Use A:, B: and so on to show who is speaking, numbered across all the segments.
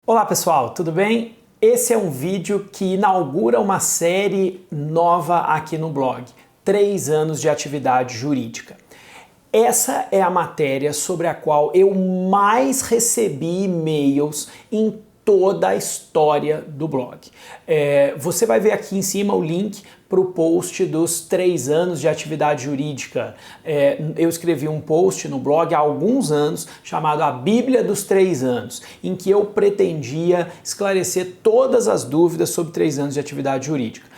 A: Olá pessoal, tudo bem? Esse é um vídeo que inaugura uma série nova aqui no blog, 3 anos de atividade jurídica. Essa é a matéria sobre a qual eu mais recebi e-mails em toda a história do blog. Você vai ver aqui em cima o link para o post dos 3 anos de atividade jurídica. Eu escrevi um post no blog há alguns anos chamado A Bíblia dos 3 anos, em que eu pretendia esclarecer todas as dúvidas sobre 3 anos de atividade jurídica.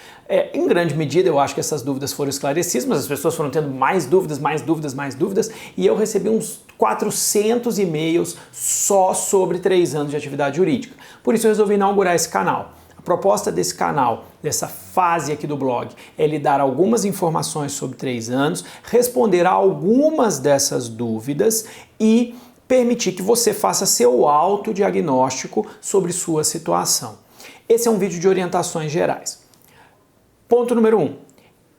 A: Em grande medida eu acho que essas dúvidas foram esclarecidas, mas as pessoas foram tendo mais dúvidas, e eu recebi uns 400 e-mails só sobre 3 anos de atividade jurídica. Por isso eu resolvi inaugurar esse canal. A proposta desse canal, dessa fase aqui do blog, é lhe dar algumas informações sobre 3 anos, responder a algumas dessas dúvidas e permitir que você faça seu autodiagnóstico sobre sua situação. Esse é um vídeo de orientações gerais. Ponto número 1.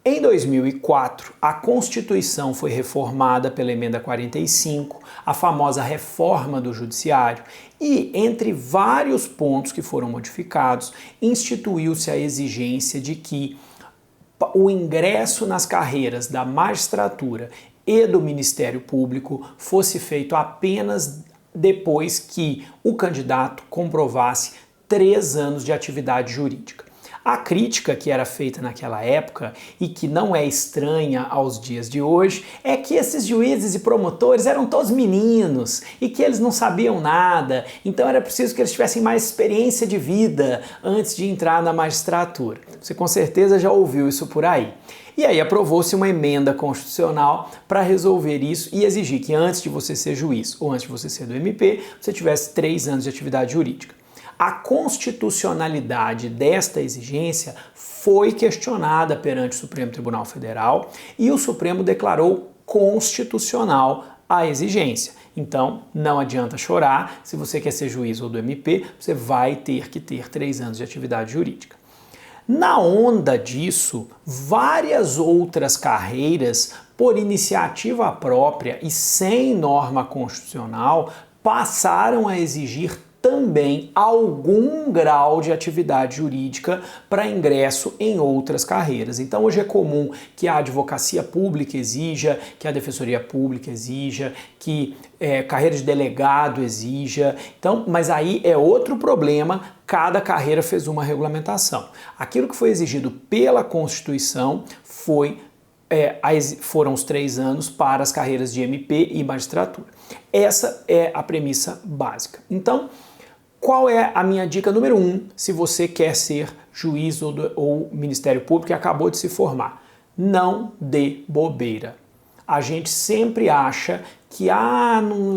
A: Em 2004, a Constituição foi reformada pela Emenda 45, a famosa reforma do Judiciário, e, entre vários pontos que foram modificados, instituiu-se a exigência de que o ingresso nas carreiras da magistratura e do Ministério Público fosse feito apenas depois que o candidato comprovasse 3 anos de atividade jurídica. A crítica que era feita naquela época e que não é estranha aos dias de hoje é que esses juízes e promotores eram todos meninos e que eles não sabiam nada, então era preciso que eles tivessem mais experiência de vida antes de entrar na magistratura. Você com certeza já ouviu isso por aí. E aí aprovou-se uma emenda constitucional para resolver isso e exigir que antes de você ser juiz ou antes de você ser do MP, você tivesse 3 anos de atividade jurídica. A constitucionalidade desta exigência foi questionada perante o Supremo Tribunal Federal e o Supremo declarou constitucional a exigência. Então, não adianta chorar, se você quer ser juiz ou do MP, você vai ter que ter 3 anos de atividade jurídica. Na onda disso, várias outras carreiras, por iniciativa própria e sem norma constitucional, passaram a exigir também algum grau de atividade jurídica para ingresso em outras carreiras. Então hoje é comum que a advocacia pública exija, que a defensoria pública exija, que carreira de delegado exija. Então, mas aí é outro problema, cada carreira fez uma regulamentação. Aquilo que foi exigido pela Constituição foram os 3 anos para as carreiras de MP e magistratura. Essa é a premissa básica. Então, qual é a minha dica número 1 se você quer ser juiz ou Ministério Público e acabou de se formar? Não dê bobeira. A gente sempre acha que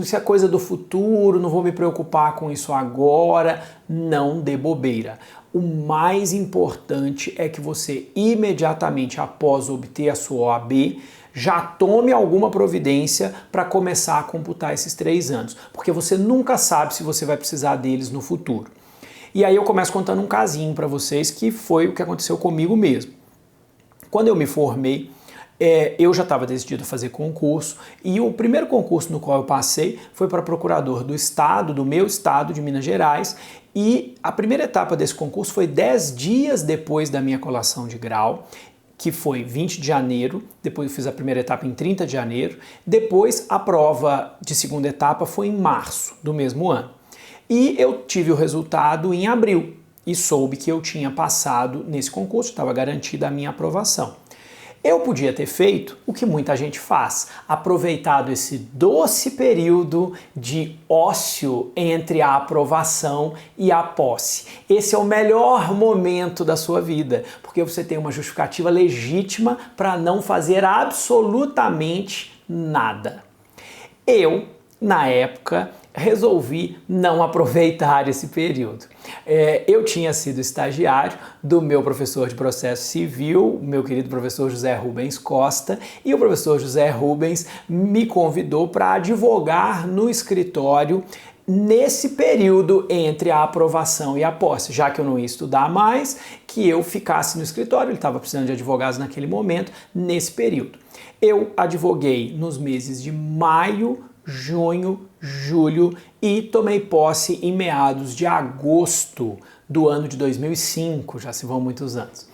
A: isso é coisa do futuro, não vou me preocupar com isso agora. Não dê bobeira. O mais importante é que você imediatamente após obter a sua OAB, já tome alguma providência para começar a computar esses 3 anos, porque você nunca sabe se você vai precisar deles no futuro. E aí eu começo contando um casinho para vocês que foi o que aconteceu comigo mesmo. Quando eu me formei, eu já estava decidido a fazer concurso e o primeiro concurso no qual eu passei foi para procurador do estado, do meu estado de Minas Gerais, e a primeira etapa desse concurso foi 10 dias depois da minha colação de grau, que foi 20 de janeiro, depois eu fiz a primeira etapa em 30 de janeiro, depois a prova de segunda etapa foi em março do mesmo ano. E eu tive o resultado em abril e soube que eu tinha passado nesse concurso, estava garantida a minha aprovação. Eu podia ter feito o que muita gente faz, aproveitado esse doce período de ócio entre a aprovação e a posse. Esse é o melhor momento da sua vida, porque você tem uma justificativa legítima para não fazer absolutamente nada. Eu, na época, resolvi não aproveitar esse período. Eu tinha sido estagiário do meu professor de processo civil, meu querido professor José Rubens Costa, e o professor José Rubens me convidou para advogar no escritório nesse período entre a aprovação e a posse, já que eu não ia estudar mais, que eu ficasse no escritório, ele estava precisando de advogados naquele momento, nesse período. Eu advoguei nos meses de maio, junho, julho e tomei posse em meados de agosto do ano de 2005, já se vão muitos anos.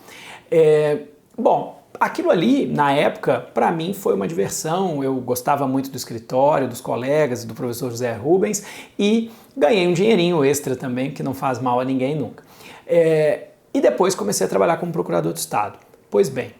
A: Bom, aquilo ali, na época, para mim foi uma diversão, eu gostava muito do escritório, dos colegas, do professor José Rubens e ganhei um dinheirinho extra também, que não faz mal a ninguém nunca. E depois comecei a trabalhar como procurador do Estado. Pois bem,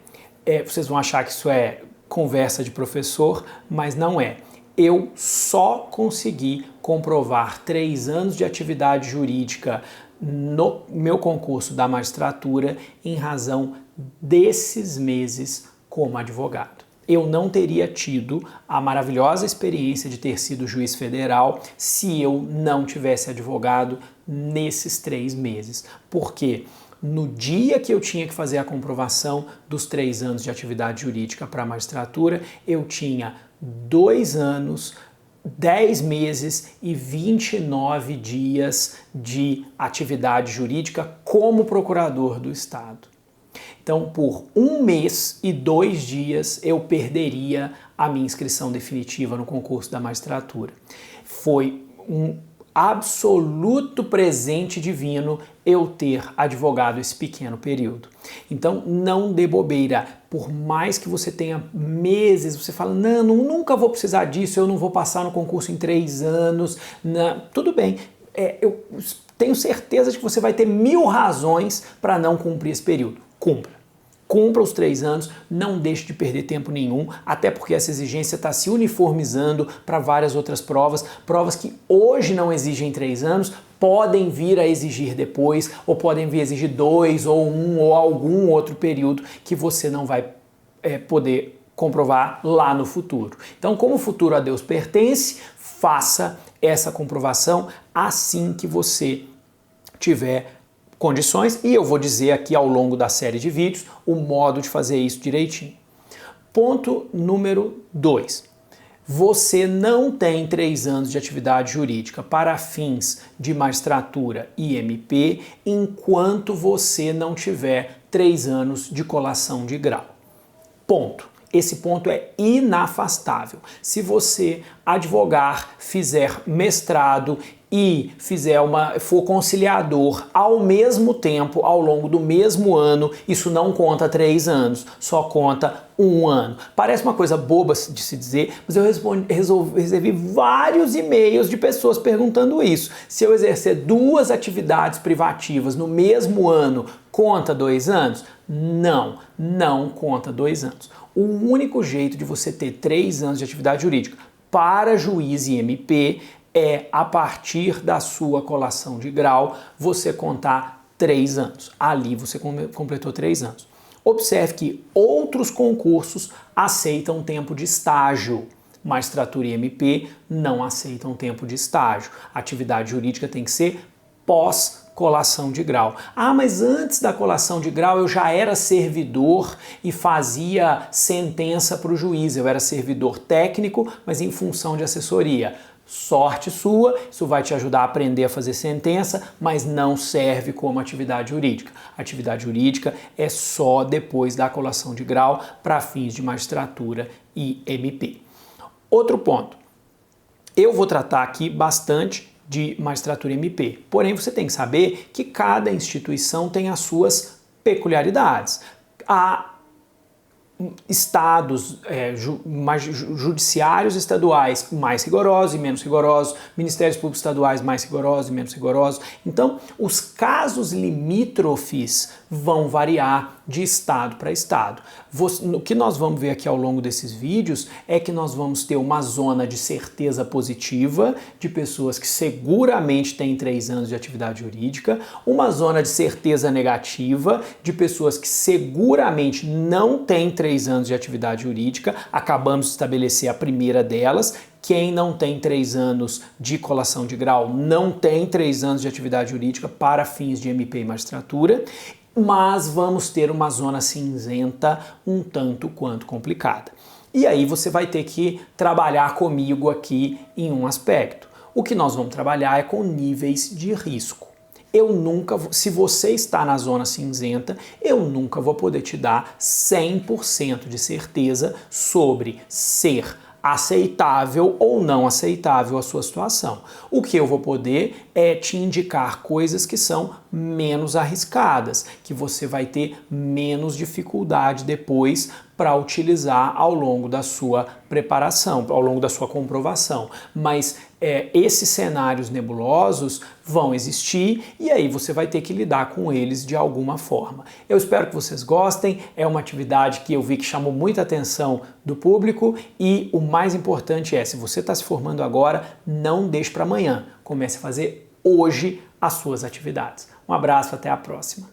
A: vocês vão achar que isso é conversa de professor, mas não é. Eu só consegui comprovar 3 anos de atividade jurídica no meu concurso da magistratura em razão desses meses como advogado. Eu não teria tido a maravilhosa experiência de ter sido juiz federal se eu não tivesse advogado nesses 3 meses. Porque no dia que eu tinha que fazer a comprovação dos 3 anos de atividade jurídica para a magistratura, eu tinha 2 anos, 10 meses e 29 dias de atividade jurídica como procurador do Estado. Então, por 1 mês e 2 dias, eu perderia a minha inscrição definitiva no concurso da magistratura. Foi um absoluto presente divino eu ter advogado esse pequeno período. Então, não dê bobeira. Por mais que você tenha meses, você fala, não, nunca vou precisar disso, eu não vou passar no concurso em 3 anos. Não. Tudo bem, eu tenho certeza de que você vai ter 1000 razões para não cumprir esse período. Cumpra os 3 anos, não deixe de perder tempo nenhum, até porque essa exigência está se uniformizando para várias outras provas que hoje não exigem 3 anos, podem vir a exigir depois, ou podem vir a exigir 2 ou 1 ou algum outro período que você não vai poder comprovar lá no futuro. Então, como o futuro a Deus pertence, faça essa comprovação assim que você tiver condições, e eu vou dizer aqui ao longo da série de vídeos o modo de fazer isso direitinho. Ponto número 2. Você não tem 3 anos de atividade jurídica para fins de magistratura e MP enquanto você não tiver 3 anos de colação de grau. Ponto. Esse ponto é inafastável. Se você advogar, fizer mestrado e for conciliador ao mesmo tempo, ao longo do mesmo ano, isso não conta 3 anos, só conta 1 ano. Parece uma coisa boba de se dizer, mas eu recebi vários e-mails de pessoas perguntando isso. Se eu exercer 2 atividades privativas no mesmo ano, conta 2 anos? Não conta 2 anos. O único jeito de você ter 3 anos de atividade jurídica para juiz e MP é, a partir da sua colação de grau, você contar 3 anos. Ali você completou 3 anos. Observe que outros concursos aceitam tempo de estágio. Magistratura e MP não aceitam tempo de estágio. A atividade jurídica tem que ser pós-colação de grau. Ah, mas antes da colação de grau eu já era servidor e fazia sentença para o juiz. Eu era servidor técnico, mas em função de assessoria. Sorte sua, isso vai te ajudar a aprender a fazer sentença, mas não serve como atividade jurídica. Atividade jurídica é só depois da colação de grau para fins de magistratura e MP. Outro ponto. Eu vou tratar aqui bastante de magistratura e MP. Porém, você tem que saber que cada instituição tem as suas peculiaridades. Há estados, judiciários estaduais mais rigorosos e menos rigorosos, ministérios públicos estaduais mais rigorosos e menos rigorosos. Então, os casos limítrofes vão variar de estado para estado. O que nós vamos ver aqui ao longo desses vídeos é que nós vamos ter uma zona de certeza positiva de pessoas que seguramente têm 3 anos de atividade jurídica, uma zona de certeza negativa de pessoas que seguramente não têm 3 anos de atividade jurídica. Acabamos de estabelecer a primeira delas. Quem não tem 3 anos de colação de grau não tem 3 anos de atividade jurídica para fins de MP e magistratura, mas vamos ter uma zona cinzenta um tanto quanto complicada. E aí você vai ter que trabalhar comigo aqui em um aspecto. O que nós vamos trabalhar é com níveis de risco. Se você está na zona cinzenta, eu nunca vou poder te dar 100% de certeza sobre ser aceitável ou não aceitável a sua situação. O que eu vou poder é te indicar coisas que são menos arriscadas, que você vai ter menos dificuldade depois para utilizar ao longo da sua preparação, ao longo da sua comprovação. Mas esses cenários nebulosos vão existir e aí você vai ter que lidar com eles de alguma forma. Eu espero que vocês gostem, é uma atividade que eu vi que chamou muita atenção do público e o mais importante é, se você está se formando agora, não deixe para amanhã, comece a fazer hoje as suas atividades. Um abraço, até a próxima.